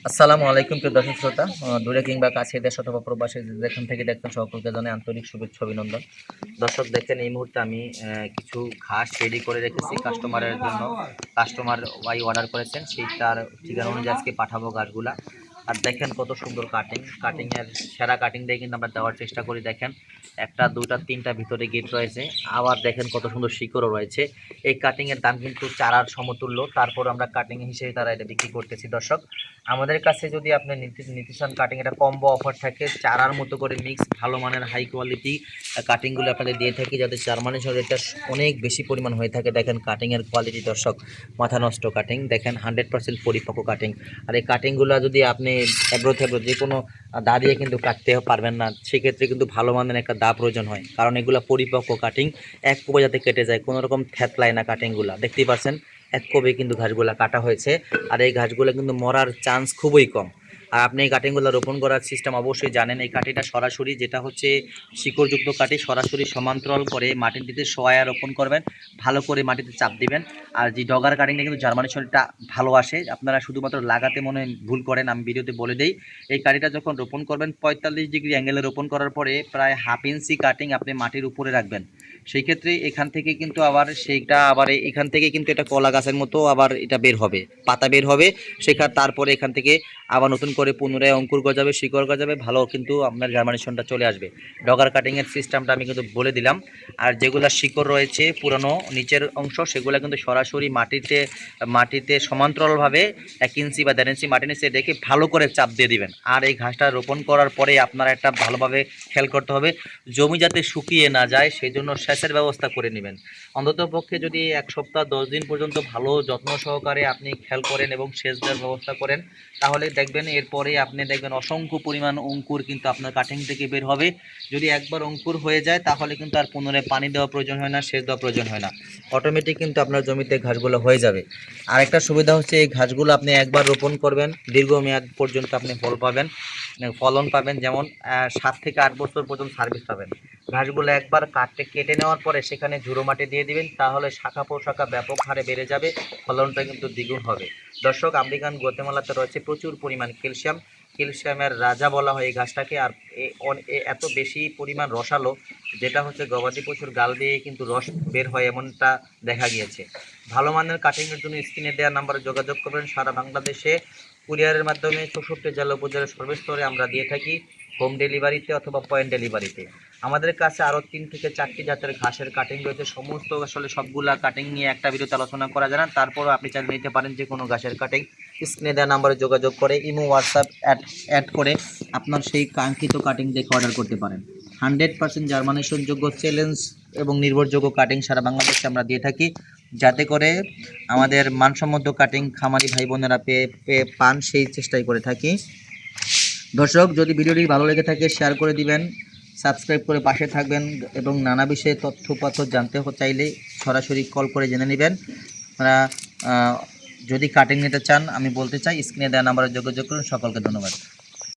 আসসালামু আলাইকুম প্রিয় দর্শক শ্রোতা, দূরে কিংবা কাছে দেশ অথবা প্রবাসে যেখান থেকে দেখতেন সকলকে জানাই আন্তরিক শুভেচ্ছা অভিনন্দন। দর্শক দেখেন এই মুহূর্তে আমি কিছু ঘাস রেডি করে রেখেছি কাস্টমারের জন্য। কাস্টমার ওয়াই অর্ডার করেছেন, সেই তার ঠিকানা অনুযায়ী আজকে পাঠাবো ঘাসগুলা। আর দেখেন কত সুন্দর কাটিংয়ের সেরা কাটিং দিয়ে কিন্তু আমরা দেওয়ার চেষ্টা করি। দেখেন একটা দুটা তিনটা ভিতরে গেট রয়েছে, আবার দেখেন কত সুন্দর শিকড়ও রয়েছে। এই কাটিংয়ের দাম কিন্তু চারার সমতুল্য, তারপর আমরা কাটিং হিসেবে তারা এটা বিক্রি করতেছি। দর্শক আমাদের কাছে যদি আপনি নিতে চান কাটিং, এটা কম্বো অফার থাকে, চারার মতো করে মিক্স ভালো মানের হাই কোয়ালিটি কাটিংগুলো আপনাদের দিয়ে থাকি, যাতে জার্মানি শহরে এটা অনেক বেশি পরিমাণ হয়ে থাকে। দেখেন কাটিংয়ের কোয়ালিটি দর্শক, মাথা নষ্ট কাটিং, দেখেন 100% পরিপক্ক কাটিং। আর এই কাটিংগুলো যদি আপনি এবড়ো থেবড়ো যে কোনো দা দিয়ে কিন্তু কাটতে পারবেন না, সেক্ষেত্রে কিন্তু ভালো মানের একটা দা প্রয়োজন হয়, কারণ এগুলো পরিপক্ক কাটিং, এক কোপে যাতে কেটে যায়, কোনো রকম থ্যাতলায় না কাটিংগুলো। দেখতেই পাচ্ছেন এক কোপে কিন্তু ঘাসগুলো কাটা হয়েছে, আর এই ঘাসগুলো কিন্তু মরার চান্স খুবই কম। আর আপনি এই কাটিংগুলো রোপণ করার সিস্টেম অবশ্যই জানেন। এই কাঠিটা সরাসরি, যেটা হচ্ছে শিকড়যুক্ত কাঠি, সরাসরি সমান্তরাল করে মাটিতে সহায়া রোপণ করবেন, ভালো করে মাটিতে চাপ দিবেন। আর যে ডগার কাটিংটা কিন্তু জার্মানি শরীরটা ভালো আসে, আপনারা শুধুমাত্র লাগাতে মনে ভুল করেন, আমি ভিডিওতে বলে দেই। এই কাঠিটা যখন রোপণ করবেন 45 ডিগ্রি অ্যাঙ্গেলে রোপণ করার পরে প্রায় হাফ ইঞ্চি কাটিং আপনি মাটির উপরে রাখবেন। সেই ক্ষেত্রে এখান থেকে কিন্তু আবার এখান থেকে কিন্তু এটা কলা গাছের মতো আবার এটা বের হবে, পাতা বের হবে। তারপরে এখান থেকে আবার নতুন করে পুনরায় অঙ্কুর গজাবে, শিকড় গজাবে, ভালো কিন্তু আপনার জার্মানেশনটা চলে আসবে। ডগার কাটিংয়ের সিস্টেমটা আমি কিন্তু বলে দিলাম। আর যেগুলো শিকড় রয়েছে পুরনো নিচের অংশ, সেগুলো কিন্তু সরাসরি মাটিতে সমান্তরালভাবে 1 ইঞ্চি বা 1.5 ইঞ্চি মাটির নিচে রেখে ভালো করে চাপ দিয়ে দিবেন। আর এই ঘাসটা রোপণ করার পরে আপনারা একটা ভালোভাবে খেয়াল করতে হবে, জমি যাতে শুকিয়ে না যায়, সেই জন্য সেচের ব্যবস্থা করে নেবেন। অন্ততপক্ষে যদি 1 সপ্তাহ 10 দিন পর্যন্ত ভালো যত্ন সহকারে আপনি খেয়াল করেন এবং সেচ দেওয়ার ব্যবস্থা করেন, তাহলে দেখবেন এরপরে আপনি দেখবেন অসংখ্য পরিমাণ অঙ্কুর কিন্তু আপনার কাটিং থেকে বের হবে। যদি একবার অঙ্কুর হয়ে যায় তাহলে কিন্তু আর পুনরায় পানি দেওয়া প্রয়োজন হয় না, সেচ দেওয়া প্রয়োজন হয় না, অটোমেটিক কিন্তু আপনার জমিতে ঘাসগুলো হয়ে যাবে। আরেকটা সুবিধা হচ্ছে, এই ঘাসগুলো আপনি একবার রোপণ করবেন, দীর্ঘমেয়াদ পর্যন্ত আপনি ফলন পাবেন, যেমন 7 থেকে 8 বছর পর্যন্ত সার্ভিস পাবেন। ঘাসগুলো একবার কেটে নেওয়ার পরে সেখানে ঝুড়ো মাটি দিয়ে দিবেন, তাহলে শাখা প্রশাখা ব্যাপক হারে বেড়ে যাবে, ফলনটা কিন্তু দ্বিগুণ হবে। দর্শক, আমেরিকান গুয়াতেমালাতে রয়েছে প্রচুর পরিমাণ ক্যালসিয়ামের রাজা বলা হয় এই ঘাসটাকে। আর এত বেশি পরিমাণ রসালো, যেটা হচ্ছে গবাদি পশুর গাল দিয়ে কিন্তু রস বের হয়, এমনটা দেখা গিয়েছে। ভালো মানের কাটিংয়ের জন্য স্ক্রিনে দেওয়া নাম্বারে যোগাযোগ করবেন। সারা বাংলাদেশে কুরিয়ারের মাধ্যমে 64 জেলা উপজেলার সর্বস্তরে আমরা দিয়ে থাকি, হোম ডেলিভারিতে অথবা পয়েন্ট ডেলিভারিতে। আমাদের কাছে আরও 3 থেকে 4টি জাতের ঘাসের কাটিং রয়েছে। সমস্ত আসলে সবগুলা কাটিং নিয়ে একটা ভিডিওতে আলোচনা করা যায় না, তারপরও আপনি চাইলে নিতে পারেন যে কোনো ঘাসের কাটিং। স্ক্রিনে দেওয়া নাম্বারে যোগাযোগ করে ইমো হোয়াটসঅ্যাপ অ্যাড করে আপনার সেই কাঙ্ক্ষিত কাটিং দেখে অর্ডার করতে পারেন। 100% জার্মানেশনযোগ্য, চ্যালেঞ্জ এবং নির্ভরযোগ্য কাটিং সারা বাংলাদেশে আমরা দিয়ে থাকি, যাতে করে আমাদের মানসম্মত কাটিং খামারি ভাই বোনেরা পান, সেই চেষ্টাই করে থাকি। দর্শক, যদি ভিডিওটি ভালো লেগে থাকে শেয়ার করে দিবেন, সাবস্ক্রাইব করে পাশে থাকবেন, এবং নানা বিষয়ে তথ্য জানতে চাইলে সরাসরি কল করে জেনে নেবেন। আপনারা যদি কাটিং নিতে চান, আমি বলতে চাই স্ক্রিনে দেওয়া নাম্বারে যোগাযোগ করুন। সকলকে ধন্যবাদ।